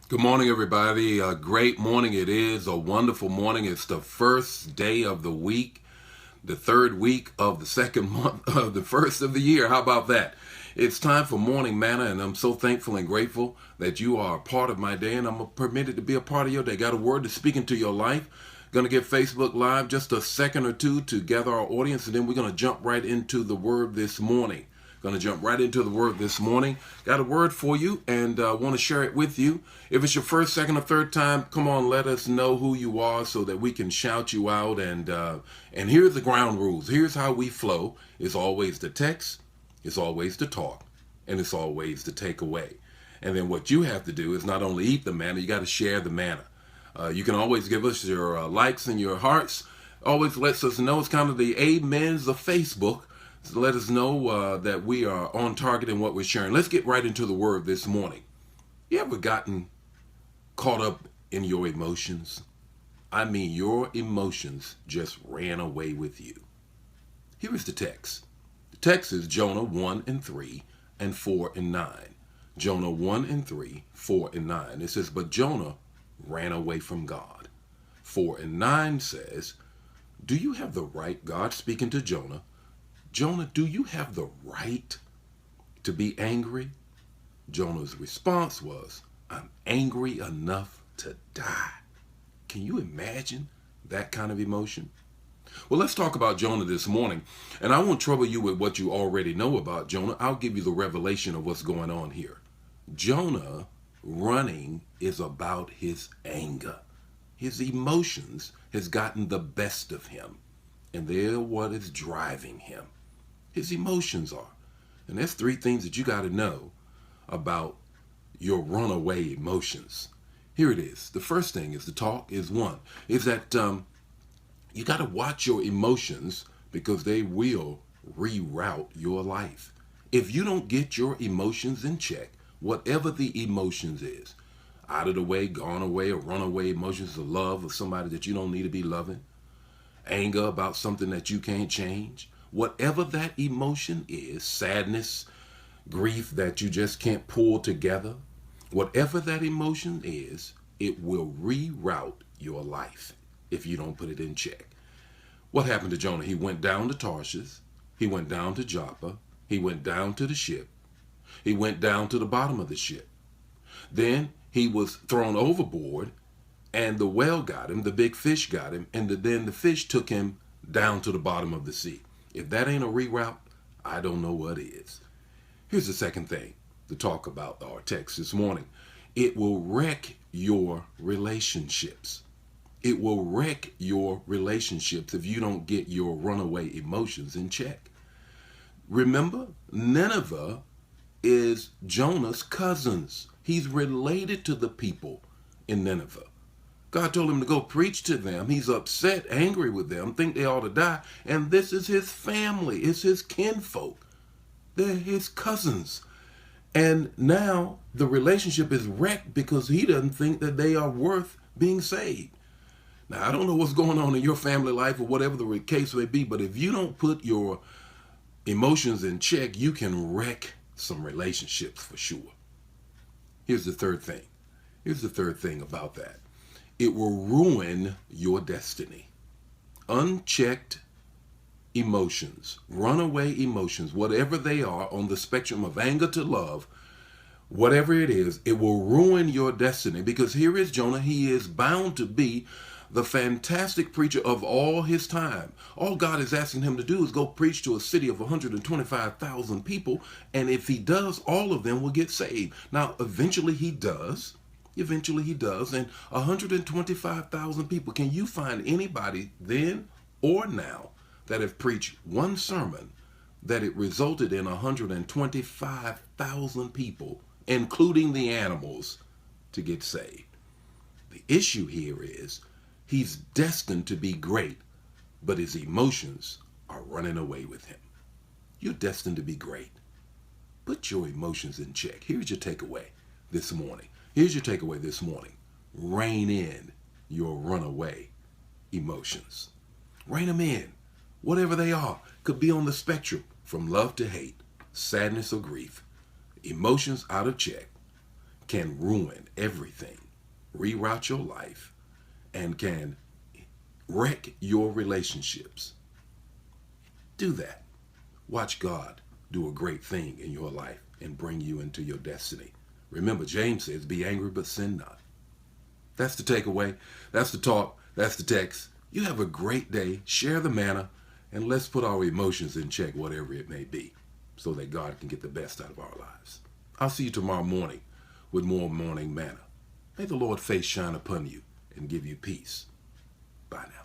Good morning, everybody. A great morning it is. A wonderful morning. It's the first day of the week, the third week of the second month of the first of the year. How about that? It's time for Morning Manna, and I'm so thankful and grateful that you are a part of my day, and I'm permitted to be a part of your day. Got a word to speak into your life. Going to get Facebook Live just a second or two to gather our audience, and then we're going to jump right into the word this morning. Going to jump right into the word this morning. Got a word for you and want to share it with you. If it's your first, second, or third time, come on, let us know who you are so that we can shout you out. And here's the ground rules. Here's how we flow. It's always the text, it's always the talk, and it's always the takeaway. And then what you have to do is not only eat the manna, you got to share the manna. You can always give us your likes and your hearts. Always lets us know. It's kind of the amens of Facebook. So let us know that we are on target in what we're sharing. Let's get right into the word this morning. You ever gotten caught up in your emotions? I mean, your emotions just ran away with you. Here is the text. The text is Jonah 1 and 3 and 4 and 9. Jonah 1 and 3, 4 and 9. It says, but Jonah ran away from God. 4 and 9 says, do you have the right, God speaking to Jonah, Jonah, do you have the right to be angry? Jonah's response was, I'm angry enough to die. Can you imagine that kind of emotion? Well, let's talk about Jonah this morning. And I won't trouble you with what you already know about Jonah. I'll give you the revelation of what's going on here. Jonah running is about his anger. His emotions has gotten the best of him. And they're what is driving him. His emotions are. And there's three things that you got to know about your runaway emotions. Here it is. The first thing is the talk is one. Is that you got to watch your emotions because they will reroute your life. If you don't get your emotions in check, whatever the emotions is, out of the way, gone away, or runaway emotions of love of somebody that you don't need to be loving, anger about something that you can't change, whatever that emotion is, sadness, grief that you just can't pull together, whatever that emotion is, it will reroute your life if you don't put it in check. What happened to Jonah? He went down to Tarshish. He went down to Joppa. He went down to the ship. He went down to the bottom of the ship. Then he was thrown overboard and the whale got him, the big fish got him, and then the fish took him down to the bottom of the sea. If that ain't a reroute, I don't know what is. Here's the second thing to talk about our text this morning. It will wreck your relationships. It will wreck your relationships if you don't get your runaway emotions in check. Remember, Nineveh is Jonah's cousins. He's related to the people in Nineveh. God told him to go preach to them. He's upset, angry with them, think they ought to die. And this is his family. It's his kinfolk. They're his cousins. And now the relationship is wrecked because he doesn't think that they are worth being saved. Now, I don't know what's going on in your family life or whatever the case may be, but if you don't put your emotions in check, you can wreck some relationships for sure. Here's the third thing. Here's the third thing about that. It will ruin your destiny. Unchecked emotions, runaway emotions, whatever they are on the spectrum of anger to love, whatever it is, it will ruin your destiny because here is Jonah. He is bound to be the fantastic preacher of all his time. All God is asking him to do is go preach to a city of 125,000 people, and if he does, all of them will get saved. Now, eventually he does. Eventually he does. And 125,000 people. Can you find anybody then or now that have preached one sermon that it resulted in 125,000 people, including the animals, to get saved? The issue here is he's destined to be great, but his emotions are running away with him. You're destined to be great. Put your emotions in check. Here's your takeaway this morning. Here's your takeaway this morning. Rein in your runaway emotions. Rein them in. Whatever they are. Could be on the spectrum from love to hate, sadness or grief. Emotions out of check can ruin everything, reroute your life, and can wreck your relationships. Do that. Watch God do a great thing in your life and bring you into your destiny. Remember, James says, be angry, but sin not. That's the takeaway. That's the talk. That's the text. You have a great day. Share the manna, and let's put our emotions in check, whatever it may be, so that God can get the best out of our lives. I'll see you tomorrow morning with more morning manna. May the Lord's face shine upon you and give you peace. Bye now.